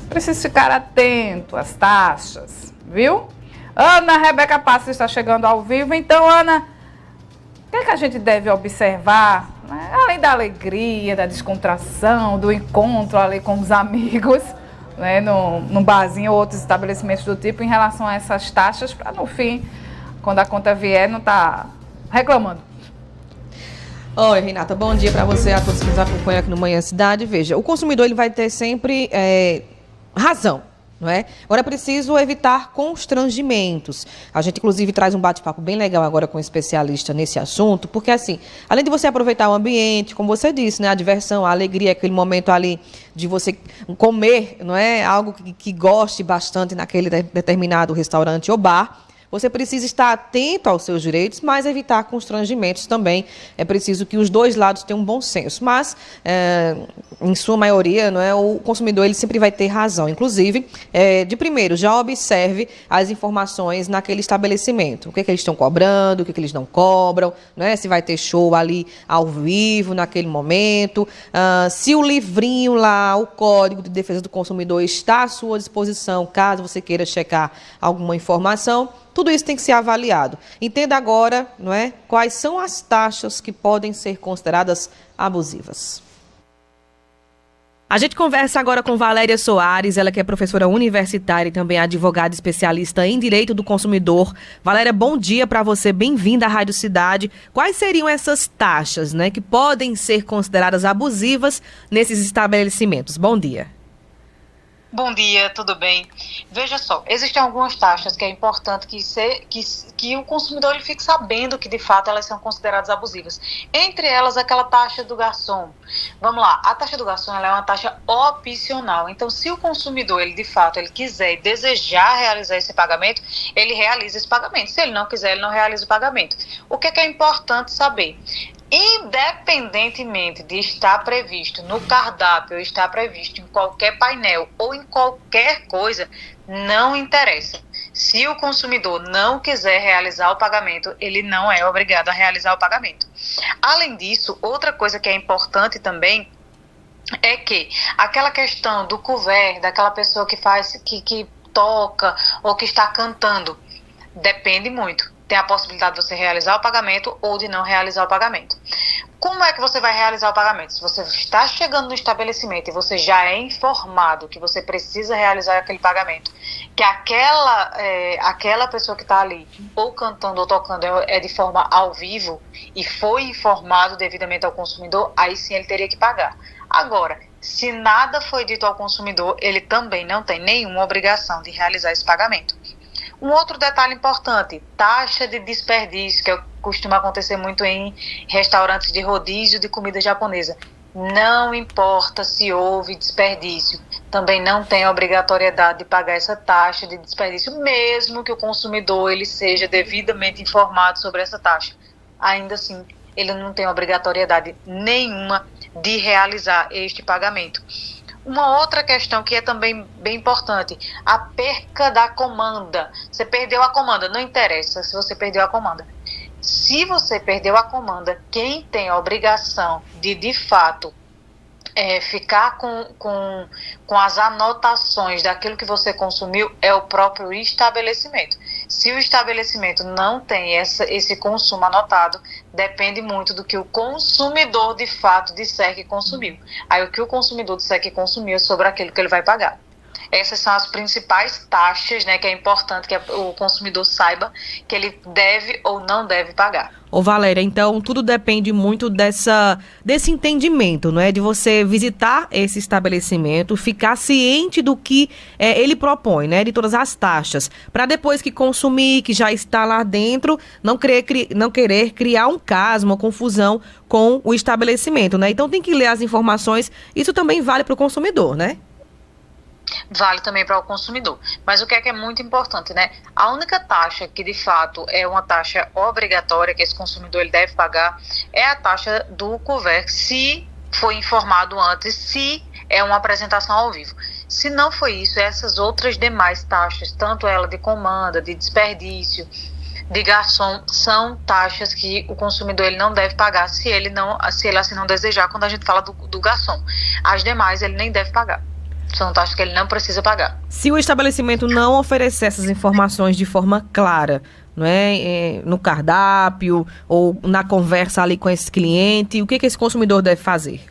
Precisa ficar atento às taxas, viu? Ana Rebeca Passos está chegando ao vivo. Então, Ana, o que é que a gente deve observar, né? Além da alegria, da descontração, do encontro ali com os amigos, né? Num barzinho ou outros estabelecimentos do tipo, em relação a essas taxas, para no fim, quando a conta vier, não estar reclamando. Oi, Renata, bom dia para você, a todos que nos acompanham aqui no Manhã Cidade. Veja, o consumidor ele vai ter sempre razão, não é? Agora é preciso evitar constrangimentos. A gente, inclusive, traz um bate-papo bem legal agora com um especialista nesse assunto, porque, assim, além de você aproveitar o ambiente, como você disse, né? A diversão, a alegria, aquele momento ali de você comer, não é? Algo que goste bastante naquele determinado restaurante ou bar. Você precisa estar atento aos seus direitos, mas evitar constrangimentos também. É preciso que os dois lados tenham um bom senso. Mas, em sua maioria, não é, o consumidor ele sempre vai ter razão. Inclusive, de primeiro, já observe as informações naquele estabelecimento. O que eles estão cobrando, o que eles não cobram, não é? Se vai ter show ali ao vivo naquele momento. Se o livrinho lá, o Código de Defesa do Consumidor está à sua disposição, caso você queira checar alguma informação. Tudo isso tem que ser avaliado. Entenda agora, não é, quais são as taxas que podem ser consideradas abusivas. A gente conversa agora com Valéria Soares, ela que é professora universitária e também advogada especialista em Direito do Consumidor. Valéria, bom dia para você, bem-vinda à Rádio Cidade. Quais seriam essas taxas, né, que podem ser consideradas abusivas nesses estabelecimentos? Bom dia. Bom dia, tudo bem? Veja só, existem algumas taxas que é importante que o consumidor ele fique sabendo que de fato elas são consideradas abusivas. Entre elas, aquela taxa do garçom. Vamos lá, a taxa do garçom ela é uma taxa opcional. Então, se o consumidor ele de fato ele quiser e desejar realizar esse pagamento, ele realiza esse pagamento. Se ele não quiser, ele não realiza o pagamento. O que é importante saber? Independentemente de estar previsto no cardápio, ou estar previsto em qualquer painel ou em qualquer coisa, não interessa. Se o consumidor não quiser realizar o pagamento, ele não é obrigado a realizar o pagamento. Além disso, outra coisa que é importante também é que aquela questão do couvert, daquela pessoa que faz, que toca ou que está cantando, depende muito. Tem a possibilidade de você realizar o pagamento ou de não realizar o pagamento. Como é que você vai realizar o pagamento? Se você está chegando no estabelecimento e você já é informado que você precisa realizar aquele pagamento, que aquela pessoa que está ali ou cantando ou tocando é de forma ao vivo e foi informado devidamente ao consumidor, aí sim ele teria que pagar. Agora, se nada foi dito ao consumidor, ele também não tem nenhuma obrigação de realizar esse pagamento. Um outro detalhe importante, taxa de desperdício, que costuma acontecer muito em restaurantes de rodízio de comida japonesa. Não importa se houve desperdício, também não tem a obrigatoriedade de pagar essa taxa de desperdício, mesmo que o consumidor ele seja devidamente informado sobre essa taxa. Ainda assim, ele não tem obrigatoriedade nenhuma de realizar este pagamento. Uma outra questão que é também bem importante, a perca da comanda. Você perdeu a comanda, não interessa se você perdeu a comanda. Se você perdeu a comanda, quem tem a obrigação de fato, ficar com as anotações daquilo que você consumiu é o próprio estabelecimento. Se o estabelecimento não tem esse consumo anotado, depende muito do que o consumidor de fato disser que consumiu. Aí o que o consumidor disser que consumiu é sobre aquilo que ele vai pagar. Essas são as principais taxas, né, que é importante que o consumidor saiba que ele deve ou não deve pagar. Ô Valéria, então tudo depende muito desse entendimento, não é? De você visitar esse estabelecimento, ficar ciente do que ele propõe, né? De todas as taxas, para depois que consumir, que já está lá dentro, não querer criar um caso, uma confusão com o estabelecimento, né? Então tem que ler as informações, isso também vale para o consumidor, né? Vale também para o consumidor. Mas o que é muito importante, né? A única taxa que de fato é uma taxa obrigatória que esse consumidor ele deve pagar é a taxa do couvert, se foi informado antes, se é uma apresentação ao vivo. Se não foi isso, essas outras demais taxas, tanto ela de comanda, de desperdício, de garçom, são taxas que o consumidor ele não deve pagar se ele assim não desejar, quando a gente fala do garçom. As demais ele nem deve pagar. São taxas que ele não precisa pagar. Se o estabelecimento não oferecer essas informações de forma clara, não é, no cardápio ou na conversa ali com esse cliente, o que esse consumidor deve fazer?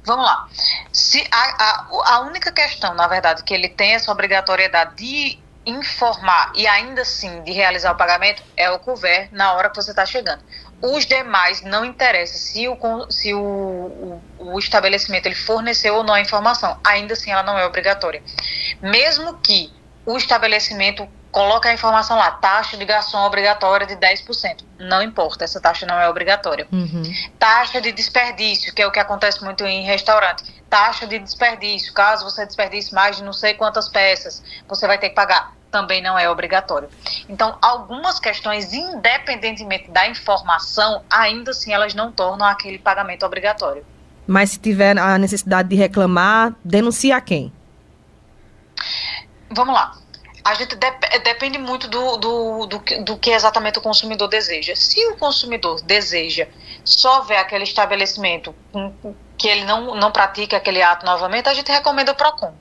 Vamos lá. Se a única questão, na verdade, que ele tem essa obrigatoriedade de informar e ainda assim de realizar o pagamento é o couvert na hora que você está chegando. Os demais não interessa se o estabelecimento ele forneceu ou não a informação, ainda assim ela não é obrigatória. Mesmo que o estabelecimento coloque a informação lá, taxa de garçom obrigatória de 10%, não importa, essa taxa não é obrigatória. Taxa de desperdício, que é o que acontece muito em restaurante, taxa de desperdício, caso você desperdice mais de não sei quantas peças, você vai ter que pagar, também não é obrigatório. Então, algumas questões, independentemente da informação, ainda assim elas não tornam aquele pagamento obrigatório. Mas se tiver a necessidade de reclamar, denuncia a quem? Vamos lá. A gente depende muito do que exatamente o consumidor deseja. Se o consumidor deseja só ver aquele estabelecimento que ele não pratica aquele ato novamente, a gente recomenda o PROCON.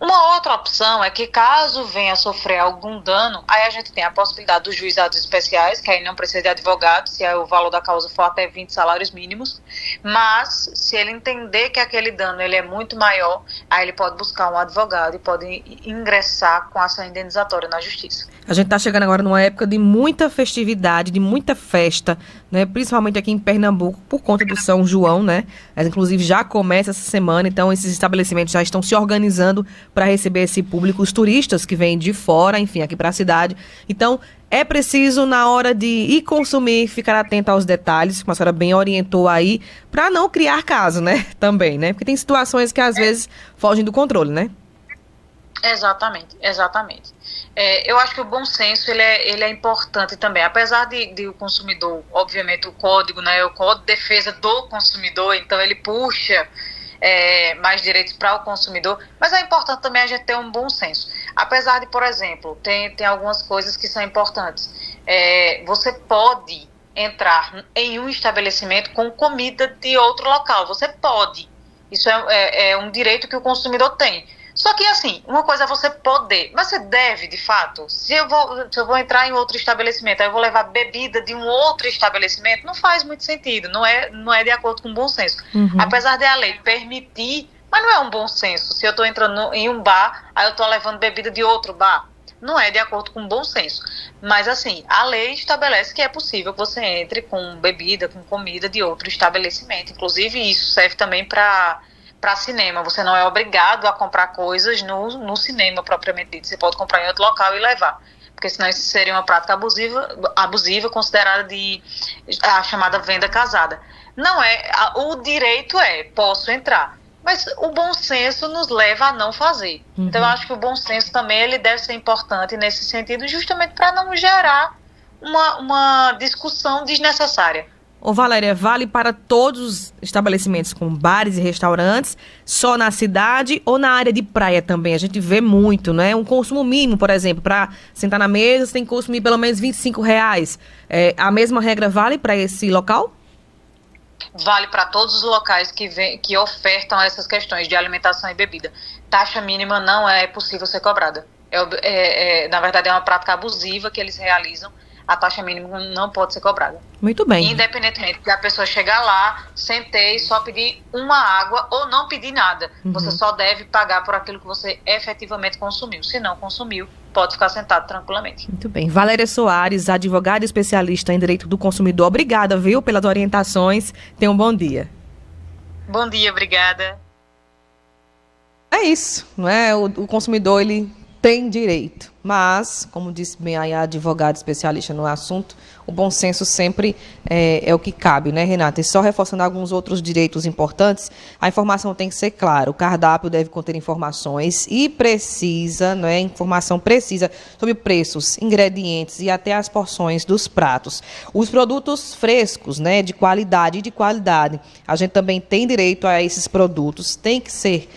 Uma outra opção é que caso venha a sofrer algum dano, aí a gente tem a possibilidade dos juizados especiais, que aí não precisa de advogado, se o valor da causa for até 20 salários mínimos, mas se ele entender que aquele dano ele é muito maior, aí ele pode buscar um advogado e pode ingressar com ação indenizatória na justiça. A gente está chegando agora numa época de muita festividade, de muita festa, né? Principalmente aqui em Pernambuco, por conta do São João, né? Mas, inclusive, já começa essa semana, então esses estabelecimentos já estão se organizando para receber esse público, os turistas que vêm de fora, enfim, aqui para a cidade. Então, é preciso, na hora de ir consumir, ficar atento aos detalhes, como a senhora bem orientou aí, para não criar caso, né? Também, né? Porque tem situações que, às vezes, fogem do controle, né? Exatamente. Eu acho que o bom senso ele é importante também, apesar de o consumidor, obviamente o código, né, o Código de Defesa do Consumidor, então ele puxa mais direitos para o consumidor, mas é importante também a gente ter um bom senso. Apesar de, por exemplo, tem algumas coisas que são importantes. Você pode entrar em um estabelecimento com comida de outro local, você pode. Isso é um direito que o consumidor tem. Só que, assim, uma coisa é você poder, mas você deve, de fato. Se eu vou entrar em outro estabelecimento, aí eu vou levar bebida de um outro estabelecimento, não faz muito sentido, não é de acordo com o bom senso. Apesar de a lei permitir, mas não é um bom senso. Se eu estou entrando em um bar, aí eu estou levando bebida de outro bar, não é de acordo com o bom senso. Mas, assim, a lei estabelece que é possível que você entre com bebida, com comida de outro estabelecimento. Inclusive, isso serve também para cinema. Você não é obrigado a comprar coisas no cinema propriamente dito. Você pode comprar em outro local e levar. Porque senão isso seria uma prática abusiva considerada a chamada venda casada. Não é. O direito posso entrar. Mas o bom senso nos leva a não fazer. Então eu acho que o bom senso também ele deve ser importante nesse sentido, justamente para não gerar uma discussão desnecessária. Ô Valéria, vale para todos os estabelecimentos com bares e restaurantes, só na cidade ou na área de praia também? A gente vê muito, né? Um consumo mínimo, por exemplo, para sentar na mesa, você tem que consumir pelo menos R$25. A mesma regra vale para esse local? Vale para todos os locais que ofertam essas questões de alimentação e bebida. Taxa mínima não é possível ser cobrada. Na verdade, é uma prática abusiva que eles realizam. A taxa mínima não pode ser cobrada. Muito bem. Independentemente de a pessoa chegar lá, sentar e só pedir uma água ou não pedir nada. Você só deve pagar por aquilo que você efetivamente consumiu. Se não consumiu, pode ficar sentado tranquilamente. Muito bem. Valéria Soares, advogada e especialista em direito do consumidor. Obrigada, viu, pelas orientações. Tenha um bom dia. Bom dia, obrigada. É isso, não é? O consumidor, ele tem direito, mas, como disse bem aí a advogada especialista no assunto, o bom senso sempre é o que cabe, né, Renata? E só reforçando alguns outros direitos importantes, a informação tem que ser clara, o cardápio deve conter informações e precisa, não é, informação precisa sobre preços, ingredientes e até as porções dos pratos. Os produtos frescos, né, de qualidade, a gente também tem direito a esses produtos, tem que ser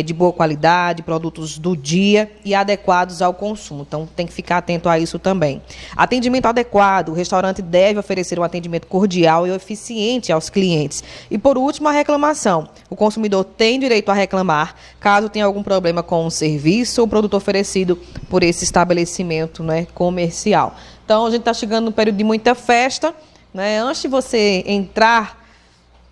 de boa qualidade, produtos do dia e adequados ao consumo. consumo. Então, tem que ficar atento a isso também. Atendimento adequado. O restaurante deve oferecer um atendimento cordial e eficiente aos clientes. E, por último, a reclamação. O consumidor tem direito a reclamar caso tenha algum problema com o serviço ou produto oferecido por esse estabelecimento, né, comercial. Então, a gente está chegando num período de muita festa, né? Antes de você entrar,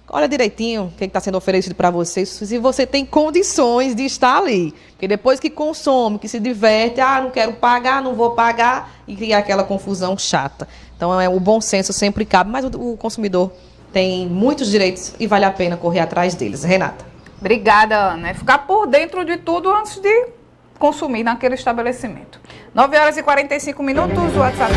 olha direitinho o que está sendo oferecido para você, se você tem condições de estar ali. Porque depois que consome, que se diverte, não quero pagar, não vou pagar, e cria aquela confusão chata. Então, o bom senso sempre cabe, mas o consumidor tem muitos direitos e vale a pena correr atrás deles. Renata. Obrigada, Ana. É ficar por dentro de tudo antes de consumir naquele estabelecimento. 9 horas e 45 minutos, o WhatsApp.